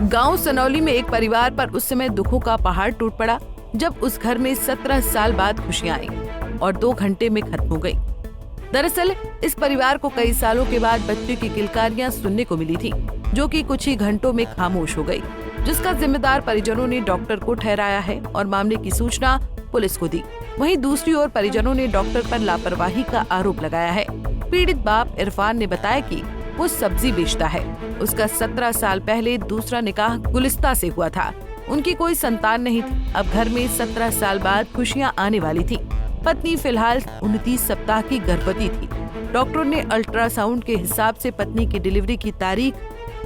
गांव सनौली में एक परिवार पर उस समय दुखों का पहाड़ टूट पड़ा जब उस घर में 17 साल बाद खुशियां आई और 2 घंटे में खत्म हो गई। दरअसल इस परिवार को कई सालों के बाद बच्चे की किलकारियां सुनने को मिली थी, जो कि कुछ ही घंटों में खामोश हो गई, जिसका जिम्मेदार परिजनों ने डॉक्टर को ठहराया है और मामले की सूचना पुलिस को दी। वहीं दूसरी ओर परिजनों ने डॉक्टर पर लापरवाही का आरोप लगाया है। पीड़ित बाप इरफान ने बताया कि वो सब्जी बेचता है। उसका 17 साल पहले दूसरा निकाह गुलिस्ता से हुआ था। उनकी कोई संतान नहीं थी। अब घर में 17 साल बाद खुशियां आने वाली थी। पत्नी फिलहाल 29 सप्ताह की गर्भवती थी। डॉक्टर ने अल्ट्रासाउंड के हिसाब से पत्नी की डिलीवरी की तारीख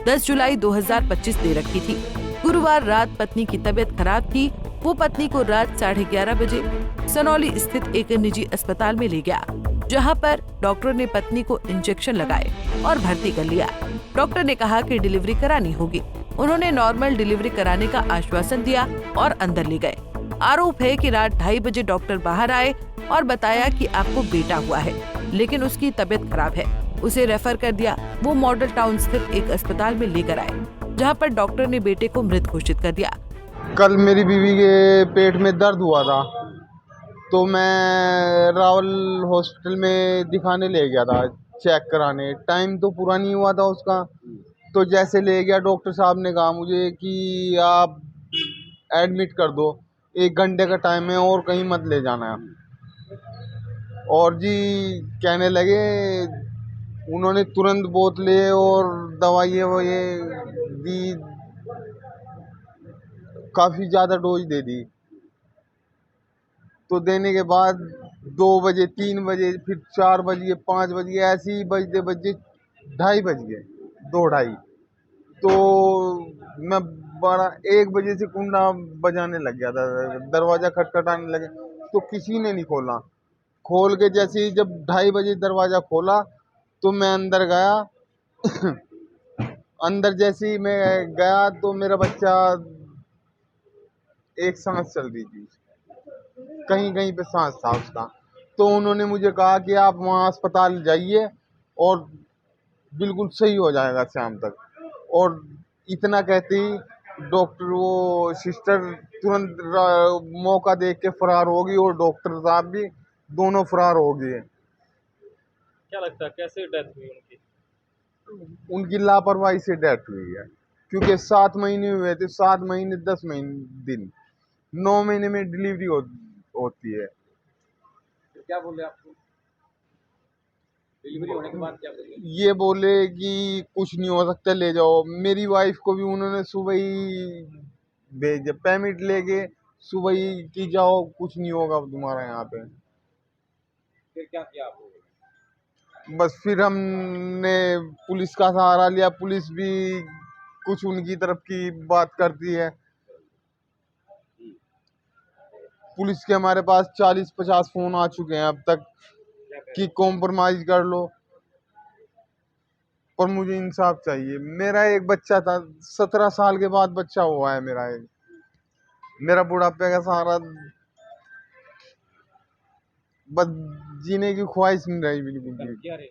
10 जुलाई 2025 दे रखी थी। गुरुवार रात पत्नी की तबीयत खराब थी। वो पत्नी को रात 11:30 बजे सनौली स्थित एक निजी अस्पताल में ले गया, जहां पर डॉक्टर ने पत्नी को इंजेक्शन लगाए और भर्ती कर लिया। डॉक्टर ने कहा कि डिलीवरी करानी होगी। उन्होंने नॉर्मल डिलीवरी कराने का आश्वासन दिया और अंदर ले गए। आरोप है कि रात 2:30 बजे डॉक्टर बाहर आए और बताया कि आपको बेटा हुआ है, लेकिन उसकी तबीयत खराब है। उसे रेफर कर दिया। वो मॉडल टाउन स्थित एक अस्पताल में लेकर आए, जहां पर डॉक्टर ने बेटे को मृत घोषित कर दिया। कल मेरी बीवी के पेट में दर्द हुआ था, तो मैं रावल हॉस्पिटल में दिखाने ले गया था, चेक कराने। टाइम तो पूरा नहीं हुआ था उसका, तो जैसे ले गया डॉक्टर साहब ने कहा मुझे कि आप एडमिट कर दो, 1 घंटे का टाइम है और कहीं मत ले जाना है। और जी कहने लगे, उन्होंने तुरंत बोतलें और दवाइयाँ वो ये दी, काफ़ी ज़्यादा डोज दे दी। तो देने के बाद 2 बजे, 3 बजे, फिर 4 बजे, 5 बजे, ऐसे ही बजते 2:30 बज गए, 2:30। तो मैं 1 बजे से कुंडा बजाने लग गया था, दरवाज़ा खटखटाने लगे, तो किसी ने नहीं खोला। खोल के जैसे ही जब 2:30 बजे दरवाज़ा खोला तो मैं अंदर गया। अंदर जैसे ही मैं गया तो मेरा बच्चा एक सांस चल रही थी, कहीं कहीं पे सांस था उसका। तो उन्होंने मुझे कहा कि आप वहाँ अस्पताल जाइए और बिल्कुल सही हो जाएगा शाम तक। और इतना कहते ही डॉक्टर वो सिस्टर तुरंत मौका देख के फरार हो गई और डॉक्टर साहब भी दोनों फरार हो गए। क्या लगता है कैसे डेथ हुई उनकी? उनकी लापरवाही से डेथ हुई है, क्योंकि 7 महीने हुए थे, 7 महीने 10 दिन, 9 महीने में डिलीवरी होती है। फिर क्या बोले आपको डिलीवरी होने के बाद? क्या बोले? ये बोले कि कुछ नहीं हो सकता, ले जाओ। मेरी वाइफ को भी उन्होंने सुबह ही भेज, पेमेंट लेके सुबह ही कि जाओ, कुछ नहीं होगा तुम्हारा यहाँ पे। फिर क्या किया आप लोगों ने? बस फिर हमने पुलिस का सहारा लिया। पुलिस भी कुछ उनकी तरफ की बात करती है। पुलिस के हमारे पास 40-50 फोन आ चुके हैं अब तक कि कॉम्प्रोमाइज कर लो, पर मुझे इंसाफ चाहिए। मेरा एक बच्चा था, 17 साल के बाद बच्चा हुआ है मेरा। मेरा बुढ़ापे का सहारा, बस जीने की ख्वाहिश नहीं रही बिल्कुल भी।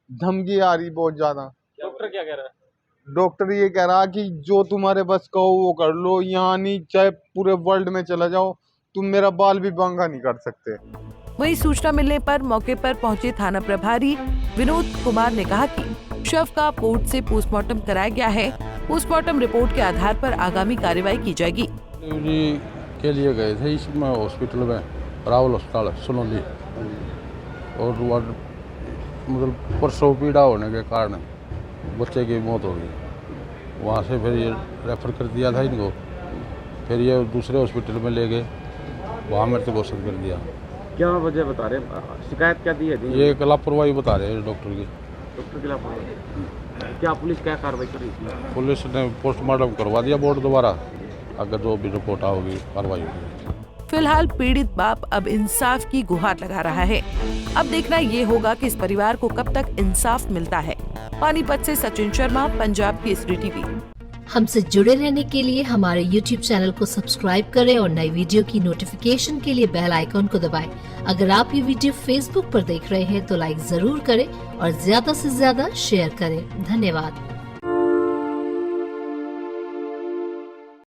धमकी आ रही बहुत ज्यादा। डॉक्टर क्या कह रहा है? डॉक्टर ये कह रहा कि जो तुम्हारे बस का हो वो कर लो, यहाँ नहीं, चाहे पूरे वर्ल्ड में चला जाओ, तुम मेरा बाल भी बांका नहीं कर सकते। वहीं सूचना मिलने पर मौके पर पहुंचे थाना प्रभारी विनोद कुमार ने कहा कि शव का कोर्ट से पोस्टमार्टम कराया गया है। पोस्टमार्टम रिपोर्ट के आधार पर आगामी कार्रवाई की जाएगी। डिलीवरी के लिए गए थे इसमें हॉस्पिटल में, रावल अस्पताल सनौली, और मतलब परसों पीड़ा होने के कारण बच्चे की मौत हो गई। वहाँ से फिर ये रेफ़र कर दिया था इनको, फिर ये दूसरे हॉस्पिटल में ले गए, वहाँ मृत घोषित कर दिया। क्या वजह बता रहे हैं? शिकायत क्या दी है? ये लापरवाही बता रहे हैं डॉक्टर की लापरवाही। क्या पुलिस क्या कार्रवाई कर रही थी? पुलिस ने पोस्टमार्टम करवा दिया बोर्ड दोबारा, अगर जो भी रिपोर्ट होगी कार्रवाई होगी। फिलहाल पीड़ित बाप अब इंसाफ की गुहार लगा रहा है। अब देखना ये होगा कि इस परिवार को कब तक इंसाफ मिलता है। पानीपत से सचिन शर्मा, पंजाब केसरी टीवी। हमसे जुड़े रहने के लिए हमारे YouTube चैनल को सब्सक्राइब करें और नई वीडियो की नोटिफिकेशन के लिए बेल आइकॉन को दबाएं। अगर आप ये वीडियो Facebook पर देख रहे हैं तो लाइक जरूर करें और ज्यादा से ज्यादा शेयर करें। धन्यवाद।